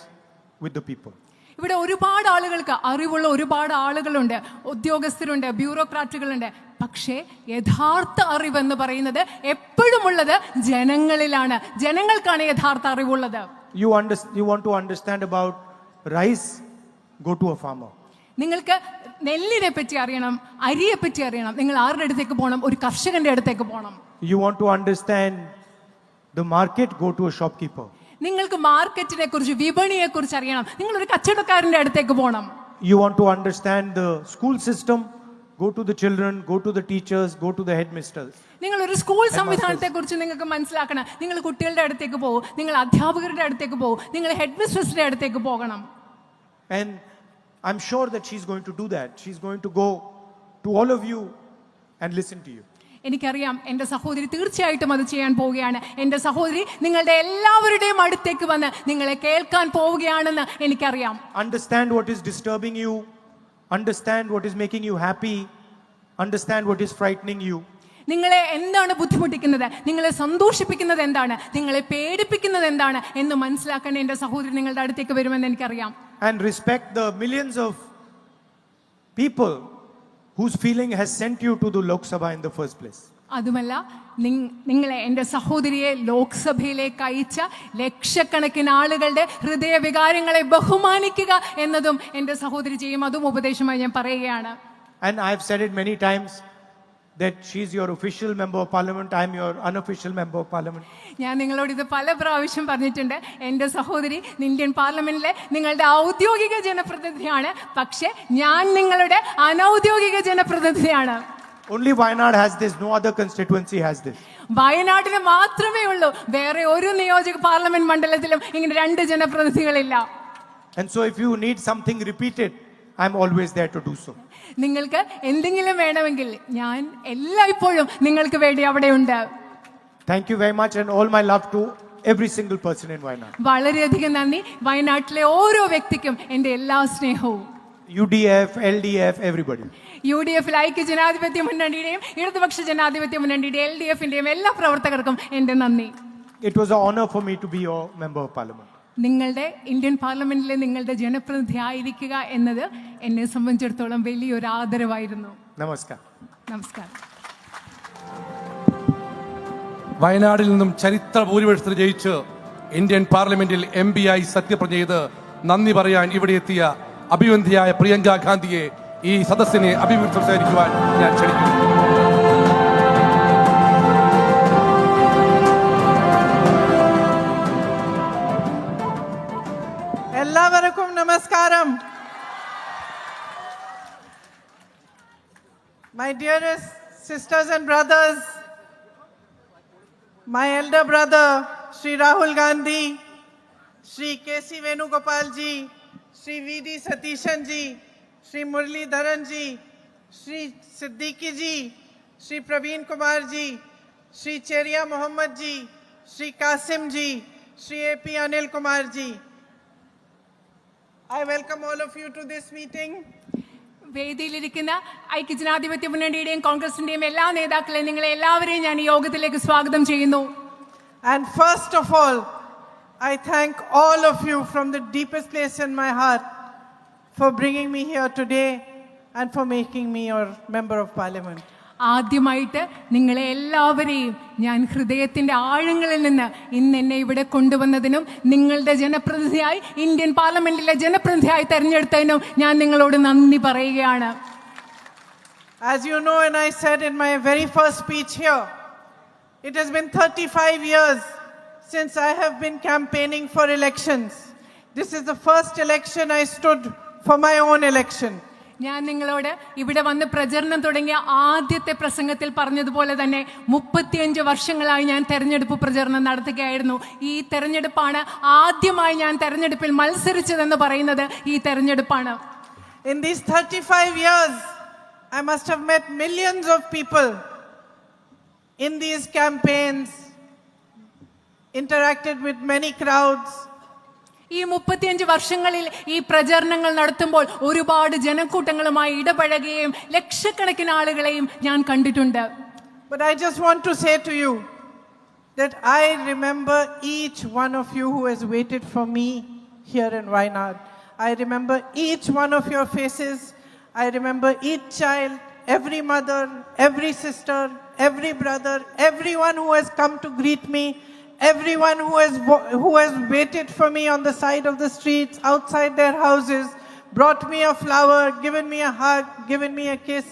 with the people. ഇവിടെ ഒരുപാട് ആളുകൾക്ക് അറിവുള്ള ഒരുപാട് ആളുകളുണ്ട്, ഉദ്യോഗസ്ഥരുണ്ട്, ബ്യൂറോക്രാറ്റുകളുണ്ട്. പക്ഷേ യഥാർത്ഥ അറിവെന്ന് പറയുന്നത് എപ്പോഴും ഉള്ളത് ജനങ്ങളിലാണ്. ജനങ്ങൾക്കാണ് യഥാർത്ഥ അറിവുള്ളത്. You want to understand about rice, go to a farmer. നിങ്ങൾക്ക് നെല്ലിനെ പറ്റി അറിയണം, അരിയെ പറ്റി അറിയണം, നിങ്ങൾ ആരുടെ അടുത്തേക്ക് പോകണം? ഒരു കർഷകന്റെ അടുത്തേക്ക് പോകണം. You want to understand the market, go to a shopkeeper. നിങ്ങൾക്ക് മാർക്കറ്റിനെ കുറിച്ച്, വിപണിയെ കുറിച്ച് അറിയണം, നിങ്ങൾ ഒരു കച്ചവടക്കാരന്റെ അടുത്തേക്ക് പോകണം. You want to understand the school system, go to the children, go to the teachers, go to the headmasters. നിങ്ങൾ ഒരു സ്കൂൾ സംവിധാനത്തെ കുറിച്ച് നിങ്ങൾക്ക് മനസ്സിലാക്കണം, നിങ്ങൾ കുട്ടികളുടെ അടുത്തേക്ക് പോകും, നിങ്ങൾ അധ്യാപകരുടെ അടുത്തേക്ക് പോകും, നിങ്ങൾ ഹെഡ് മിസ്ട്രസിന്റെ അടുത്തേക്ക് പോകണം. And I'm sure that she's going to do that. She's going to go to all of you and listen to you. എനിക്കറിയാം എൻ്റെ സഹോദരി തീർച്ചയായിട്ടും അത് ചെയ്യാൻ പോവുകയാണ്. എൻ്റെ സഹോദരി നിങ്ങളുടെ എല്ലാവരുടെയും അടുത്തേക്ക് വന്ന് നിങ്ങളെ കേൾക്കാൻ പോവുകയാണെന്ന് എനിക്കറിയാം. Understand what is disturbing you, understand what is making you happy, understand what is frightening you. നിങ്ങളെ എന്താണ് ബുദ്ധിമുട്ടിക്കുന്നത്, നിങ്ങളെ സന്തോഷിപ്പിക്കുന്നത് എന്താണ്, നിങ്ങളെ പേടിപ്പിക്കുന്നത് എന്താണ് എന്ന് മനസ്സിലാക്കാൻ എൻ്റെ സഹോദരി നിങ്ങളുടെ അടുത്തേക്ക് വരുമെന്ന് എനിക്കറിയാം. And respect the millions of people whose feeling has sent you to the Lok Sabha in the first place. അതുമല്ല, നിങ്ങളെ എൻ്റെ സഹോദരിയെ ലോക്സഭയിലേക്ക് അയച്ച ലക്ഷക്കണക്കിന് ആളുകളുടെ ഹൃദയവികാരങ്ങളെ ബഹുമാനിക്കുക എന്നതും എൻ്റെ സഹോദരി ചെയ്യും. അതും ഉപദേശമായി ഞാൻ പറയുകയാണ്. And I've said it many times that she's your official member of parliament, I'm your unofficial member of parliament. ഞാൻ നിങ്ങളോട് ഇത് പല പ്രാവശ്യം പറഞ്ഞിട്ടുണ്ട്. എൻ്റെ സഹോദരി ഇന്ത്യൻ പാർലമെന്റിലെ നിങ്ങളുടെ ഔദ്യോഗിക ജനപ്രതിനിധിയാണ്, പക്ഷേ ഞാൻ നിങ്ങളുടെ അനൗദ്യോഗിക ജനപ്രതിനിധിയാണ്. Only Wayanad has this, no other constituency has this. വയനാട്ടിന് മാത്രമേ ഉള്ളൂ, വേറെ ഒരു നിയോജക പാർലമെന്റ് മണ്ഡലത്തിലും ഇങ്ങനെ രണ്ട് ജനപ്രതിനിധികളില്ല. And so if you need something repeated, I'm always there to do so. നിങ്ങൾക്ക് എന്തെങ്കിലും വേണമെങ്കിൽ ഞാൻ എല്ലായ്പ്പോഴും നിങ്ങൾക്ക് വേണ്ടി അവിടെയുണ്ട്. Thank you very much and all my love to every single person in Wayanad. വളരെയധികം നന്ദി. വയനാട്ടിലെ ഓരോ വ്യക്തിക്കും എൻ്റെ എല്ലാ സ്നേഹവും. UDF, LDF, everybody. UDF ഐക്യ ജനാധിപത്യ മുന്നണിയുടെയും ഇടതുപക്ഷ ജനാധിപത്യ മുന്നണിയുടെ LDFന്റെയും എല്ലാ പ്രവർത്തകർക്കും എൻ്റെ നന്ദി. It was an honor for me to be your member of parliament. നിങ്ങളുടെ ഇന്ത്യൻ പാർലമെന്റിലെ നിങ്ങളുടെ ജനപ്രതിനിധി ആയിരിക്കുക എന്നത് എന്നെ സംബന്ധിച്ചിടത്തോളം വലിയൊരു ആദരവായിരുന്നു. Namaskar. നമസ്കാരം. വയനാടിൽ നിന്നും ചരിത്ര ഭൂരിപക്ഷത്തിൽ ജയിച്ച് ഇന്ത്യൻ പാർലമെന്റിൽ MP ആയി സത്യപ്രതിജ്ഞ ചെയ്ത് നന്ദി പറയാൻ ഇവിടെ എത്തിയ അഭിവന്ധിയായ പ്രിയങ്ക ഗാന്ധിയെ ഈ സദസ്സിനെ അഭിമുഖീകരിച്ച് സംസാരിക്കുവാൻ ഞാൻ ക്ഷണിക്കുന്നു. എല്ലാവർക്കും നമസ്കാരം. My dearest sisters and brothers, my elder brother Shri Rahul Gandhi, Shri K.C. Venugopal ji, Shri V.D. Satishan ji, Shri Muralidharan ji, Shri Siddiqui ji, Shri Praveen Kumar ji, Shri Cheria Mohammed ji, Shri Qasim ji, Shri A.P. Anil Kumar ji. I welcome all of you to this meeting. വേദിയിലിരിക്കുന്ന ഐക്യജനാധിപത്യ മുന്നണിയുടെയും കോൺഗ്രസിന്റെയും എല്ലാ നേതാക്കളെയും നിങ്ങളെ എല്ലാവരെയും ഞാൻ ഈ യോഗത്തിലേക്ക് സ്വാഗതം ചെയ്യുന്നു. And first of all, I thank all of you from the deepest place in my heart for bringing me here today and for making me your member of parliament. ആദ്യമായിട്ട് നിങ്ങളെ എല്ലാവരെയും ഞാൻ ഹൃദയത്തിന്റെ ആഴങ്ങളിൽ നിന്ന് ഇന്ന് എന്നെ ഇവിടെ കൊണ്ടുവന്നതിനും നിങ്ങളുടെ ജനപ്രതിനിധിയായി ഇന്ത്യൻ പാർലമെന്റിലെ ജനപ്രതിനിധിയായി തെരഞ്ഞെടുത്തതിനും ഞാൻ നിങ്ങളോട് നന്ദി പറയുകയാണ്. As you know, and I said in my very first speech here, it has been 35 years since I have been campaigning for elections. This is the first election I stood for my own election. ഞാൻ നിങ്ങളോട് ഇവിടെ വന്ന് പ്രചരണം തുടങ്ങിയ ആദ്യത്തെ പ്രസംഗത്തിൽ പറഞ്ഞതുപോലെ തന്നെ 35 വർഷങ്ങളായി ഞാൻ തെരഞ്ഞെടുപ്പ് പ്രചരണം നടത്തുകയായിരുന്നു. ഈ തെരഞ്ഞെടുപ്പാണ് ആദ്യമായി ഞാൻ തെരഞ്ഞെടുപ്പിൽ മത്സരിച്ചതെന്ന് പറയുന്നത് ഈ തെരഞ്ഞെടുപ്പാണ്. In these 35 years, I must have met millions of people in these campaigns, interacted with many crowds. ഈ 35 വർഷങ്ങളിൽ ഈ പ്രചരണങ്ങൾ നടത്തുമ്പോൾ ഒരുപാട് ജനക്കൂട്ടങ്ങളുമായി ഇടപഴകുകയും ലക്ഷക്കണക്കിന് ആളുകളെയും ഞാൻ കണ്ടിട്ടുണ്ട്. But I just want to say to you that I remember each one of you who has waited for me here in Wayanad. I remember each one of your faces. I remember each child, every mother, every sister, every brother, everyone who has come to greet me. Everyone who has waited for me on the side of the streets, outside their houses, brought me a flower, given me a hug, given me a kiss.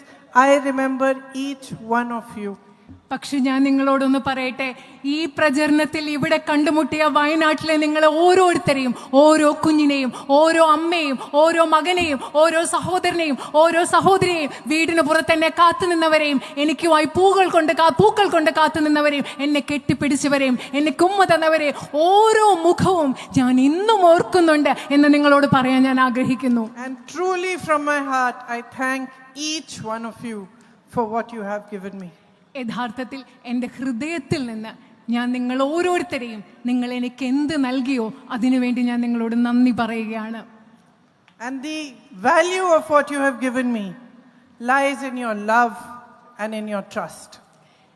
I remember each one of you. പക്ഷെ ഞാൻ നിങ്ങളോടൊന്ന് പറയട്ടെ, ഈ പ്രചരണത്തിൽ ഇവിടെ കണ്ടുമുട്ടിയ വയനാട്ടിലെ നിങ്ങൾ ഓരോരുത്തരെയും, ഓരോ കുഞ്ഞിനെയും, ഓരോ അമ്മയെയും, ഓരോ മകനെയും, ഓരോ സഹോദരനെയും, ഓരോ സഹോദരിയെയും, വീടിന് പുറത്തെന്നെ കാത്തുനിന്നവരെയും, എനിക്കുമായി പൂക്കൾ കൊണ്ട് കാത്തുനിന്നവരെയും, എന്നെ കെട്ടിപ്പിടിച്ചവരെയും, എന്നെ കുമ്മ തന്നവരെയും ഓരോ മുഖവും ഞാൻ ഇന്നും ഓർക്കുന്നുണ്ട് എന്ന് നിങ്ങളോട് പറയാൻ ഞാൻ ആഗ്രഹിക്കുന്നു. And truly from my heart I thank each one of you for what you have given me. യഥാർത്ഥത്തിൽ എൻ്റെ ഹൃദയത്തിൽ നിന്ന് ഞാൻ നിങ്ങൾ ഓരോരുത്തരെയും നിങ്ങൾ എനിക്ക് എന്ത് നൽകിയോ അതിനുവേണ്ടി ഞാൻ നിങ്ങളോട് നന്ദി പറയുകയാണ്. And the value of what you have given me lies in your love and in your trust.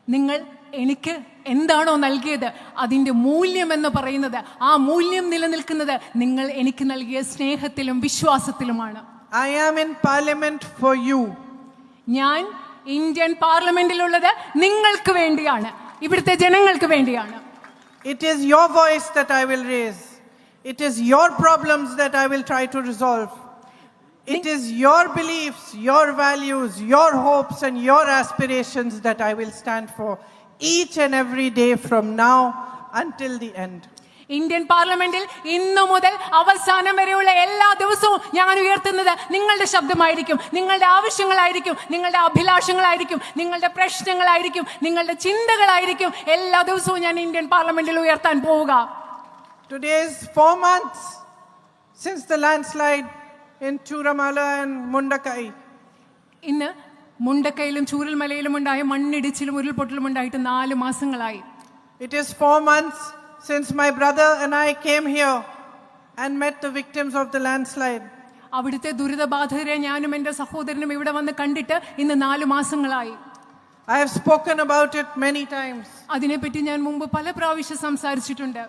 നിങ്ങൾ എനിക്ക് എന്താണോ നൽകിയത് അതിൻ്റെ മൂല്യം എന്ന് പറയുന്നത്, ആ മൂല്യം നിലനിൽക്കുന്നത് നിങ്ങൾ എനിക്ക് നൽകിയ സ്നേഹത്തിലും വിശ്വാസത്തിലുമാണ്. I am in parliament for you. ഞാൻ ഇന്ത്യൻ പാർലമെന്റിലുള്ളത് നിങ്ങൾക്ക് വേണ്ടിയാണ്, ഇവിടുത്തെ ജനങ്ങൾക്ക് വേണ്ടിയാണ്. It is your voice that I will raise. It is your problems that I will try to resolve. It is your beliefs, your values, your hopes and your aspirations that I will stand for each and every day from now until the end. Indian പാർലമെന്റിൽ ഇന്നു മുതൽ അവസാനം വരെയുള്ള എല്ലാ ദിവസവും ഞാൻ ഉയർത്തുന്നത് നിങ്ങളുടെ ശബ്ദമായിരിക്കും, നിങ്ങളുടെ ആവശ്യങ്ങളായിരിക്കും, നിങ്ങളുടെ അഭിലാഷങ്ങളായിരിക്കും, നിങ്ങളുടെ പ്രശ്നങ്ങളായിരിക്കും, നിങ്ങളുടെ ചിന്തകളായിരിക്കും. എല്ലാ ദിവസവും ഞാൻ ഇന്ത്യൻ പാർലമെന്റിൽ ഉയർത്താൻ പോവുക. Today is 4 months since the landslide in Churamala and Mundakai. ഇന്ന് മുണ്ടക്കയിലും ചൂരൽമലയിലും ഉണ്ടായ മണ്ണിടിച്ചിലും ഉരുൾപൊട്ടലും ഉണ്ടായിട്ട് 4 മാസങ്ങളായി. It is 4 months since my brother and I came here and met the victims of the landslide. അവിടുത്തെ ദുരിതബാധിതരെ ഞാനും എൻ്റെ സഹോദരനും ഇവിടെ വന്ന് കണ്ടിട്ട് ഇന്ന് 4 മാസങ്ങളായി. I have spoken about it many times. അതിനെപ്പറ്റി ഞാൻ മുമ്പ് പല പ്രാവശ്യം സംസാരിച്ചിട്ടുണ്ട്.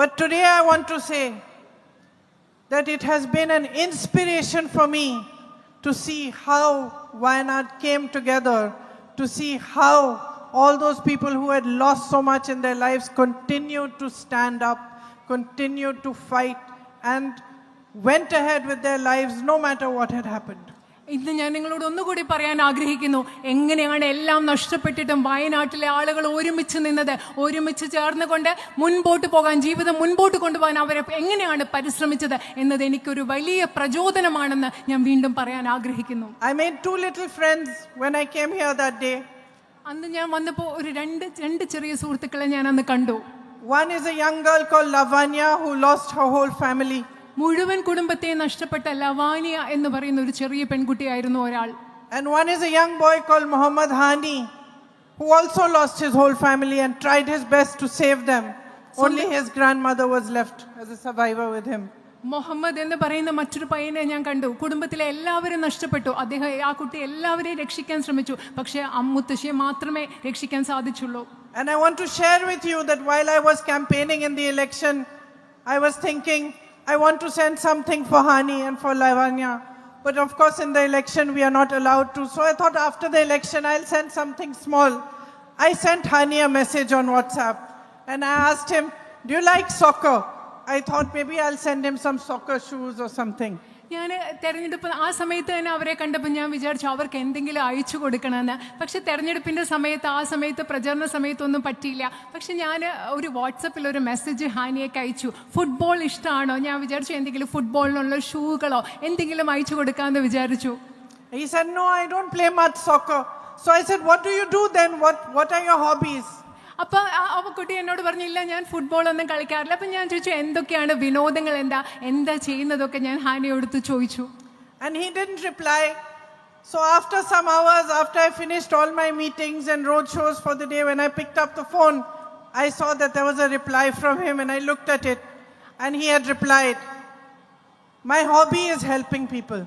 But today I want to say that it has been an inspiration for me to see how Wayanad came together, to see how all those people who had lost so much in their lives continued to stand up, continued to fight and went ahead with their lives no matter what had happened. ഇന്ന് ഞാൻ നിങ്ങളോട് ഒന്നുകൂടി പറയാൻ ആഗ്രഹിക്കുന്നു, എങ്ങനെയാണ് എല്ലാം നഷ്ടപ്പെട്ടിട്ടും വയനാട്ടിലെ ആളുകൾ ഒരുമിച്ച് നിന്നത്, ഒരുമിച്ച് ചേർന്നുകൊണ്ട് മുൻപോട്ട് പോകാൻ, ജീവിതം മുൻപോട്ട് കൊണ്ടുപോകാൻ അവരെ എങ്ങനെയാണ് പരിശ്രമിച്ചത് എന്നത് എനിക്കൊരു വലിയ പ്രചോദനമാണെന്ന് ഞാൻ വീണ്ടും പറയാൻ ആഗ്രഹിക്കുന്നു. I made 2 little friends when I came here that day. അന്ന് ഞാൻ വന്നപ്പോൾ ഒരു രണ്ട് ചെറിയ സുഹൃത്തുക്കളെ ഞാൻ അന്ന് കണ്ടു. One is a young girl called Lavanya who lost her whole family. മുഴുവൻ കുടുംബത്തെ നഷ്ടപ്പെട്ട ലവാനിയ എന്ന് പറയുന്ന ഒരു ചെറിയ പെൺകുട്ടിയായിരുന്നു ഒരാൾ. And one is a young boy called Muhammad Hani who also lost his whole family and tried his best to save them. Only his grandmother was left as a survivor with him. Muhammad എന്ന് പറയുന്ന മറ്റൊരു പയ്യനെ ഞാൻ കണ്ടു. കുടുംബത്തിലെ എല്ലാവരും നഷ്ടപ്പെട്ടു. അദ്ദേഹം ആ കുട്ടി എല്ലാവരെയും രക്ഷിക്കാൻ ശ്രമിച്ചു. പക്ഷേ മുത്തശ്ശിയെ മാത്രമേ രക്ഷിക്കാൻ സാധിച്ചുള്ളൂ. And I want to share with you that while I was campaigning in the election, I was thinking, I want to send something for Hani and for Lavanya. But of course in the election we are not allowed to. So I thought after the election I'll send something small. I sent Hani a message on WhatsApp and I asked him, do you like soccer? I thought maybe I'll send him some soccer shoes or something. ഞാൻ തെരഞ്ഞെടുപ്പ് ആ സമയത്ത് തന്നെ അവരെ കണ്ടപ്പോൾ ഞാൻ വിചാരിച്ചു അവർക്ക് എന്തെങ്കിലും അയച്ചു കൊടുക്കണമെന്ന്. പക്ഷെ തെരഞ്ഞെടുപ്പിൻ്റെ സമയത്ത് ആ സമയത്ത് പ്രചരണ സമയത്തൊന്നും പറ്റിയില്ല. പക്ഷെ ഞാൻ ഒരു വാട്സപ്പിൽ ഒരു മെസ്സേജ് ഹാനിയൊക്കെ അയച്ചു. ഫുട്ബോൾ ഇഷ്ടമാണോ? ഞാൻ വിചാരിച്ചു എന്തെങ്കിലും ഫുട്ബോളിനുള്ള ഷൂകളോ എന്തെങ്കിലും അയച്ചു കൊടുക്കാമെന്ന് വിചാരിച്ചു. He said, no, I don't play much soccer. So I said, what do you do then? What are your hobbies? അപ്പോൾ ആ കുട്ടി എന്നോട് പറഞ്ഞില്ല ഞാൻ ഫുട്ബോളൊന്നും കളിക്കാറില്ല. അപ്പം ഞാൻ ചോദിച്ചു എന്തൊക്കെയാണ് വിനോദങ്ങൾ, എന്താ ചെയ്യുന്നതൊക്കെ ഞാൻ ഹാനിയോടുത്ത് ചോദിച്ചു. And he didn't reply. So after some hours, after I finished all my meetings and road shows for the day, when I picked up the phone, I saw that there was a reply from him and I looked at it and he had replied, my hobby is helping people.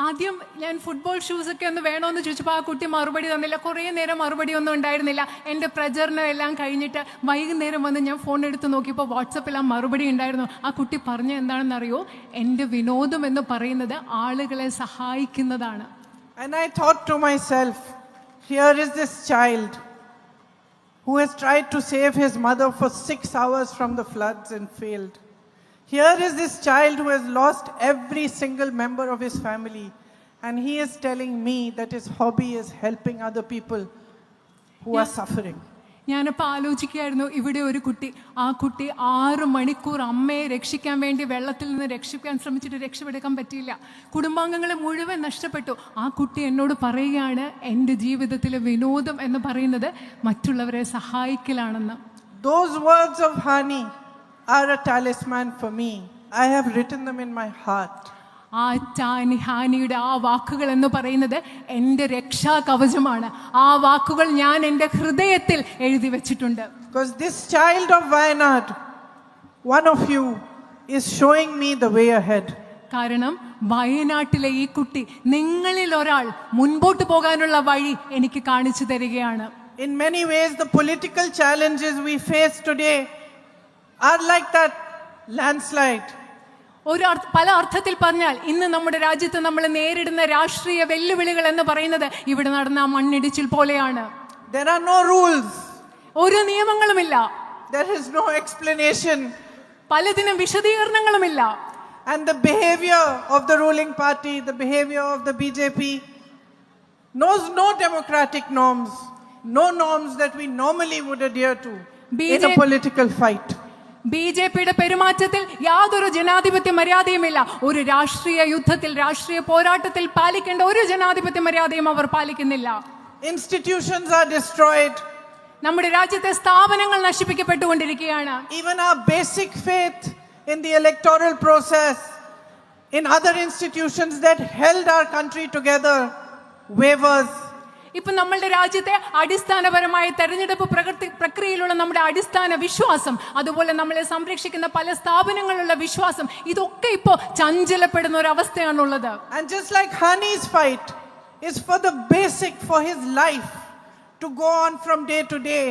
ആദ്യം ഞാൻ football ഷൂസൊക്കെ ഒന്ന് വേണമെന്ന് ചോദിച്ചപ്പോൾ ആ കുട്ടി മറുപടി തന്നില്ല. കുറേ നേരം മറുപടി ഒന്നും ഉണ്ടായിരുന്നില്ല. എൻ്റെ പ്രചരണം എല്ലാം കഴിഞ്ഞിട്ട് വൈകുന്നേരം വന്ന് ഞാൻ ഫോൺ എടുത്ത് നോക്കിയപ്പോൾ വാട്സപ്പിൽ ആ മറുപടി ഉണ്ടായിരുന്നു. ആ കുട്ടി പറഞ്ഞ എന്താണെന്നറിയോ? എൻ്റെ വിനോദം എന്ന് പറയുന്നത് ആളുകളെ സഹായിക്കുന്നതാണ്. And I thought to myself, here is this child who has tried to save his mother for 6 hours from the floods and failed. Here is this child who has lost every single member of his family, and he is telling me that his hobby is helping other people who are suffering. ഞാനിപ്പോൾ ആലോചിക്കുകയായിരുന്നു, ഇവിടെ ഒരു കുട്ടി, ആ കുട്ടി 6 മണിക്കൂർ അമ്മയെ രക്ഷിക്കാൻ വേണ്ടി വെള്ളത്തിൽ നിന്ന് രക്ഷിക്കാൻ ശ്രമിച്ചിട്ട് രക്ഷപ്പെടുക്കാൻ പറ്റിയില്ല. കുടുംബാംഗങ്ങളെ മുഴുവൻ നഷ്ടപ്പെട്ടു. ആ കുട്ടി എന്നോട് പറയുകയാണ് എൻ്റെ ജീവിതത്തിലെ വിനോദം എന്ന് പറയുന്നത് മറ്റുള്ളവരെ സഹായിക്കലാണെന്ന്. Those words of Hani are a talisman for me. I have written them in my heart. ആ ഹാനിയുടെ ആ വാക്കുകൾ എന്ന് പറയുന്നത് എൻ്റെ രക്ഷാ കവചമാണ്. ആ വാക്കുകൾ ഞാൻ എൻ്റെ ഹൃദയത്തിൽ എഴുതി വെച്ചിട്ടുണ്ട്. Because this child of Wayanad, one of you, is showing me the way ahead. കാരണം വയനാട്ടിലെ ഈ കുട്ടി നിങ്ങളിൽ ഒരാൾ മുൻപോട്ട് പോകാനുള്ള വഴി എനിക്ക് കാണിച്ചു തരികയാണ്. In many ways, the political challenges we face today are like that landslide. പല അർത്ഥത്തിൽ പറഞ്ഞാൽ ഇന്ന് നമ്മുടെ രാജ്യത്ത് നമ്മൾ നേരിടുന്ന രാഷ്ട്രീയ വെല്ലുവിളികൾ എന്ന് പറയുന്നത് ഇവിടെ നടന്ന മണ്ണിടിച്ചിൽ പോലെയാണ്. There are no rules. ഒരു നിയമങ്ങളുമില്ല. There is no explanation. പലതിനും വിശദീകരണങ്ങളുമില്ല. And the behavior of the ruling party, the behavior of the BJP knows no democratic norms, no norms that we normally would adhere to in a political fight. ബിജെപിയുടെ പെരുമാറ്റത്തിൽ യാതൊരു ജനാധിപത്യ മര്യാദയുമില്ല. ഒരു രാഷ്ട്രീയ യുദ്ധത്തിൽ, രാഷ്ട്രീയ പോരാട്ടത്തിൽ പാലിക്കേണ്ട ഒരു ജനാധിപത്യ മര്യാദയും അവർ പാലിക്കുന്നില്ല. Institutions are destroyed. നമ്മുടെ രാജ്യത്തെ സ്ഥാപനങ്ങൾ നശിപ്പിക്കപ്പെട്ടുകൊണ്ടിരിക്കുകയാണ്. Even our basic faith in the electoral process, in other institutions that held our country together, wavers. ഇപ്പൊ നമ്മളുടെ രാജ്യത്തെ അടിസ്ഥാനപരമായ തെരഞ്ഞെടുപ്പ് പ്രക്രിയയിലുള്ള നമ്മുടെ അടിസ്ഥാന വിശ്വാസം, അതുപോലെ നമ്മളെ സംരക്ഷിക്കുന്ന പല സ്ഥാപനങ്ങളിലുള്ള വിശ്വാസം, ഇതൊക്കെ ഇപ്പോ ചഞ്ചലപ്പെടുന്ന ഒരു അവസ്ഥയാണുള്ളത്. And just like Hani's fight is for the basic, for his life to go on from day to day,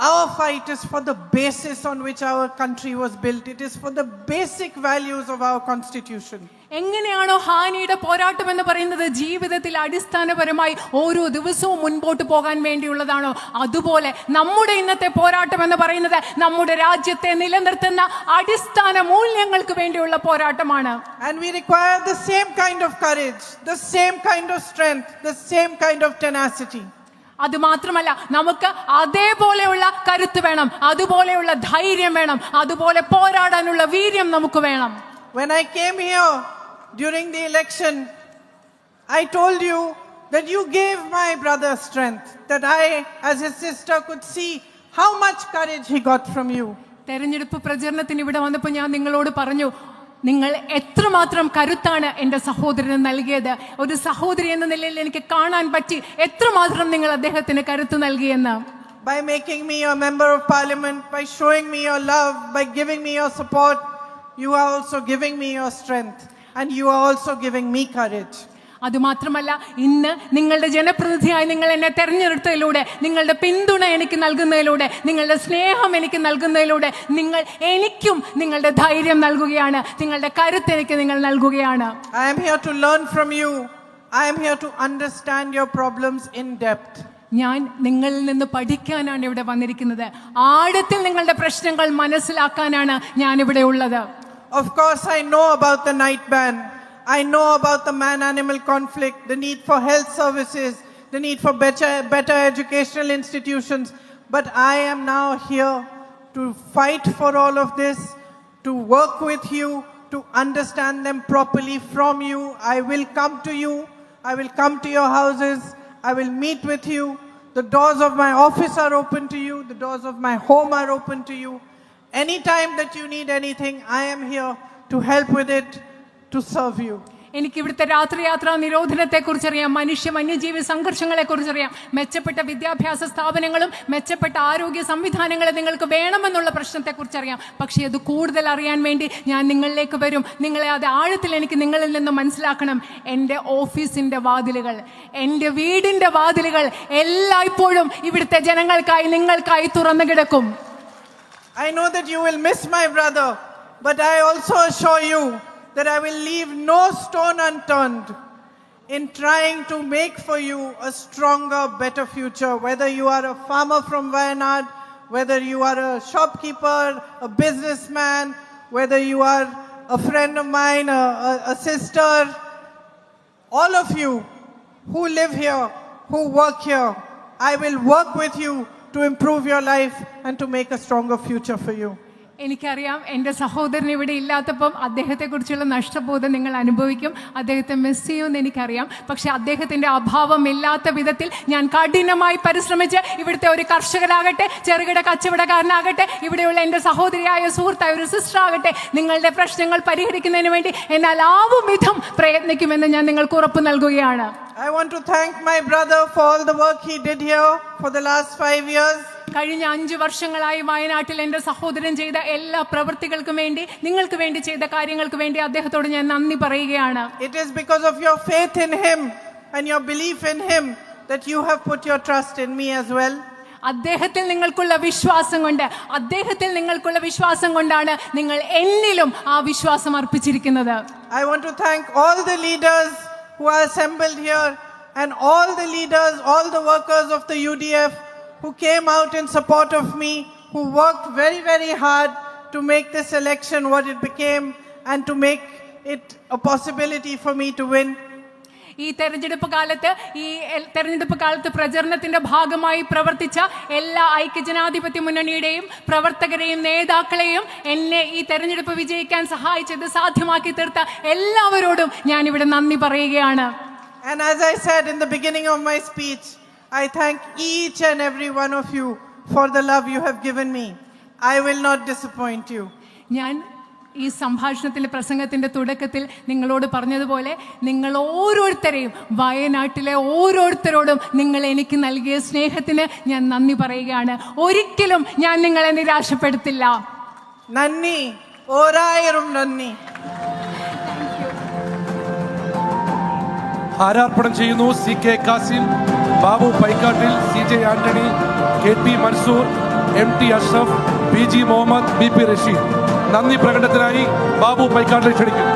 our fight is for the basis on which our country was built. It is for the basic values of our constitution. എങ്ങനെയാണോ ഹാനിയുടെ പോരാട്ടം എന്ന് പറയുന്നത് ജീവിതത്തിൽ അടിസ്ഥാനപരമായി ഓരോ ദിവസവും മുൻപോട്ട് പോകാൻ വേണ്ടിയുള്ളതാണോ, അതുപോലെ നമ്മുടെ ഇന്നത്തെ പോരാട്ടം എന്ന് പറയുന്നത് നമ്മുടെ രാജ്യത്തെ നിലനിർത്തുന്ന അടിസ്ഥാന മൂല്യങ്ങൾക്ക് വേണ്ടിയുള്ള പോരാട്ടമാണ്. And we require the same kind of courage, the same kind of strength, the same kind of tenacity. അത് മാത്രമല്ല, നമുക്ക് അതേപോലെയുള്ള കരുത്ത് വേണം, അതുപോലെയുള്ള ധൈര്യം വേണം, അതുപോലെ പോരാടാനുള്ള വീര്യം നമുക്ക് വേണം. When I came here during the election, I told you that you gave my brother strength, that I as his sister could see how much courage he got from you. തെരഞ്ഞെടുപ്പ് പ്രചരണത്തിന് ഇവിടെ വന്നപ്പോൾ ഞാൻ നിങ്ങളോട് പറഞ്ഞു, നിങ്ങൾ എത്രമാത്രം കരുത്താണ് എൻ്റെ സഹോദരന് നൽകിയത്. ഒരു സഹോദരി എന്ന നിലയിൽ എനിക്ക് കാണാൻ പറ്റി എത്രമാത്രം നിങ്ങൾ അദ്ദേഹത്തിന് കരുത്ത് നൽകിയെന്ന്. By making me a member of parliament, by showing me your love, by giving me your support, you are also giving me your strength and you are also giving me courage. അതുമാത്രമല്ല, ഇന്ന് നിങ്ങളുടെ ജനപ്രതിനിധിയായി നിങ്ങൾ എന്നെ തെരഞ്ഞെടുത്തതിലൂടെ, നിങ്ങളുടെ പിന്തുണ എനിക്ക് നൽകുന്നതിലൂടെ, നിങ്ങളുടെ സ്നേഹം എനിക്ക് നൽകുന്നതിലൂടെ നിങ്ങൾ എനിക്കും നിങ്ങളുടെ ധൈര്യം നൽകുകയാണ്, നിങ്ങളുടെ കരുത്ത് എനിക്ക് നിങ്ങൾ നൽകുകയാണ്. I am here to learn from you. I am here to understand your problems in depth. ഞാൻ നിങ്ങളിൽ നിന്ന് പഠിക്കാനാണ് ഇവിടെ വന്നിരിക്കുന്നത്. ആഴത്തിൽ നിങ്ങളുടെ പ്രശ്നങ്ങൾ മനസ്സിലാക്കാനാണ് ഞാൻ ഇവിടെ ഉള്ളത്. Of course, I know about the night ban. I know about the man-animal conflict, the need for health services, the need for better educational institutions. But I am now here to fight for all of this, to work with you, to understand them properly from you. I will come to you. I will come to your houses. I will meet with you. The doors of my office are open to you. The doors of my home are open to you. Anytime that you need anything, I am here to help with it, to serve you. എനിക്ക് ഇവിടുത്തെ രാത്രിയാത്രാ നിരോധനത്തെക്കുറിച്ചറിയാം, വന്യജീവി സംഘർഷങ്ങളെക്കുറിച്ചറിയാം, മെച്ചപ്പെട്ട വിദ്യാഭ്യാസ സ്ഥാപനങ്ങളും മെച്ചപ്പെട്ട ആരോഗ്യ സംവിധാനങ്ങളും നിങ്ങൾക്ക് വേണമെന്നുള്ള പ്രശ്നത്തെക്കുറിച്ചറിയാം. പക്ഷേ അത് കൂടുതൽ അറിയാൻ വേണ്ടി ഞാൻ നിങ്ങളിലേക്ക് വരും. നിങ്ങളെ അത് ആഴത്തിൽ എനിക്ക് നിങ്ങളിൽ നിന്ന് മനസ്സിലാക്കണം. എൻ്റെ ഓഫീസിൻ്റെ വാതിലുകൾ, എൻ്റെ വീടിൻ്റെ വാതിലുകൾ എല്ലായ്പ്പോഴും ഇവിടുത്തെ ജനങ്ങൾക്കായി, നിങ്ങൾക്കായി തുറന്നു കിടക്കും. I know that you will miss my brother, but I also assure you that I will leave no stone unturned in trying to make for you a stronger, better future. Whether you are a farmer from Wayanad, whether you are a shopkeeper, a businessman, whether you are a friend of mine, a sister, all of you who live here, who work here, I will work with you to improve your life and to make a stronger future for you. എനിക്കറിയാം, എൻ്റെ സഹോദരൻ ഇവിടെ ഇല്ലാത്തപ്പം അദ്ദേഹത്തെക്കുറിച്ചുള്ള നഷ്ടബോധം നിങ്ങൾ അനുഭവിക്കും. അദ്ദേഹത്തെ miss ചെയ്യുമെന്ന് എനിക്കറിയാം. പക്ഷെ അദ്ദേഹത്തിൻ്റെ അഭാവം ഇല്ലാത്ത വിധത്തിൽ ഞാൻ കഠിനമായി പരിശ്രമിച്ച് ഇവിടുത്തെ ഒരു കർഷകനാകട്ടെ, ചെറുകിട കച്ചവടക്കാരനാകട്ടെ, ഇവിടെയുള്ള എൻ്റെ സഹോദരിയായ സുഹൃത്തായ ഒരു സിസ്റ്റർ ആകട്ടെ, നിങ്ങളുടെ പ്രശ്നങ്ങൾ പരിഹരിക്കുന്നതിന് വേണ്ടി എന്നാൽ ആവും വിധം പ്രയത്നിക്കുമെന്ന് ഞാൻ നിങ്ങൾക്ക് ഉറപ്പ് നൽകുകയാണ്. I want to thank my brother for all the work he did here for the last 5 years. കഴിഞ്ഞ 5 വർഷങ്ങളായി വയനാട്ടിൽ എൻ്റെ സഹോദരൻ ചെയ്ത എല്ലാ പ്രവൃത്തികൾക്കും വേണ്ടി, നിങ്ങൾക്ക് വേണ്ടി ചെയ്ത കാര്യങ്ങൾക്ക് വേണ്ടി അദ്ദേഹത്തോട് ഞാൻ നന്ദി പറയുകയാണ്. It is because of your faith in him and your belief in him that you have put your trust in me as well. അദ്ദേഹത്തിൽ നിങ്ങൾക്കുള്ള വിശ്വാസം കൊണ്ടാണ് നിങ്ങൾ എന്നിലും ആ വിശ്വാസം അർപ്പിച്ചിരിക്കുന്നത്. I want to thank all the leaders who are assembled here and all the leaders, all the workers of the UDF who came out in support of me, who worked very, very hard to make this election what it became and to make it a possibility for me to win. ഈ തെരഞ്ഞെടുപ്പ് കാലത്ത് പ്രചരണത്തിന്റെ ഭാഗമായി പ്രവർത്തിച്ച എല്ലാ ഐക്യജനാധിപത്യ മുന്നണിയുടെയും പ്രവർത്തകരെയും നേതാക്കളെയും എന്നെ ഈ തെരഞ്ഞെടുപ്പ് വിജയിക്കാൻ സഹായിച്ചത്, സാധ്യമാക്കി തീർത്ത എല്ലാവരോടും ഞാൻ ഇവിടെ നന്ദി പറയുകയാണ്. And as I said in the beginning of my speech, I thank each and every one of you for the love you have given me. I will not disappoint you. ഞാൻ ഈ പ്രസംഗത്തിന്റെ തുടക്കത്തിൽ നിങ്ങളോട് പറഞ്ഞതുപോലെ നിങ്ങൾ ഓരോരുത്തരെയും, വയനാട്ടിലെ ഓരോരുത്തരോടും നിങ്ങൾ എനിക്ക് നൽകിയ സ്നേഹത്തിന് ഞാൻ നന്ദി പറയുകയാണ്. ഒരിക്കലും ഞാൻ നിങ്ങളെ നിരാശപ്പെടുത്തില്ല. നന്ദി, ഓരായിരം നന്ദി. ഹാരാർപ്പണം ചെയ്യുന്നു CK Kasim, Babu Paikkattil, CJ Antony, KT Mansoor, MT Ashraf, PG Muhammad, BP Rasheed. നന്ദി പ്രകടനത്തിനായി ബാബു പൈക്കാട്ടിൽ ക്ഷണിക്കുന്നു.